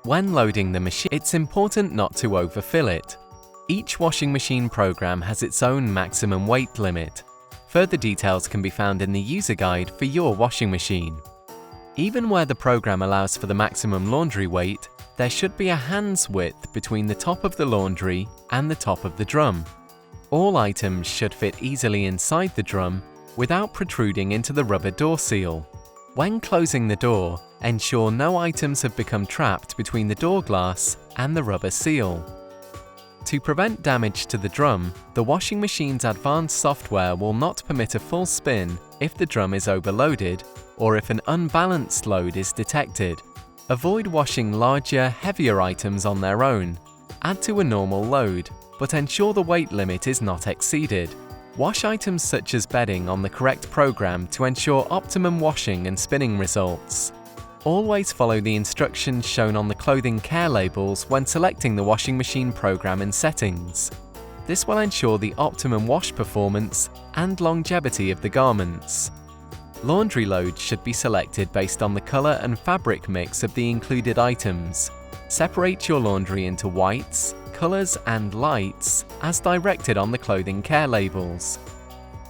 When loading the machine, it's important not to overfill it. Each washing machine program has its own maximum weight limit. Further details can be found in the user guide for your washing machine. Even where the program allows for the maximum laundry weight, there should be a hand's width between the top of the laundry and the top of the drum. All items should fit easily inside the drum without protruding into the rubber door seal. When closing the door, ensure no items have become trapped between the door glass and the rubber seal. To prevent damage to the drum, the washing machine's advanced software will not permit a full spin if the drum is overloaded or if an unbalanced load is detected. Avoid washing larger, heavier items on their own. Add to a normal load, but ensure the weight limit is not exceeded. Wash items such as bedding on the correct program to ensure optimum washing and spinning results. Always follow the instructions shown on the clothing care labels when selecting the washing machine program and settings. This will ensure the optimum wash performance and longevity of the garments. Laundry loads should be selected based on the color and fabric mix of the included items. Separate your laundry into whites, colors and lights as directed on the clothing care labels.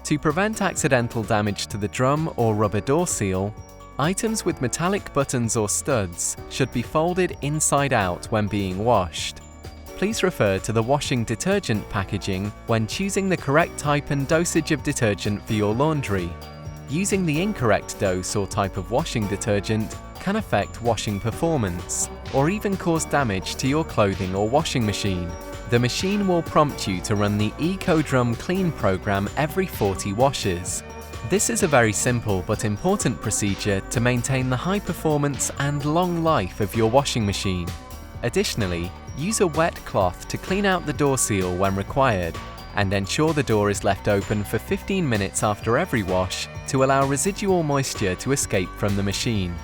To prevent accidental damage to the drum or rubber door seal, items with metallic buttons or studs should be folded inside out when being washed. Please refer to the washing detergent packaging when choosing the correct type and dosage of detergent for your laundry. Using the incorrect dose or type of washing detergent can affect washing performance or even cause damage to your clothing or washing machine. The machine will prompt you to run the EcoDrum Clean program every 40 washes. This is a very simple but important procedure to maintain the high performance and long life of your washing machine. Additionally, use a wet cloth to clean out the door seal when required, and ensure the door is left open for 15 minutes after every wash to allow residual moisture to escape from the machine.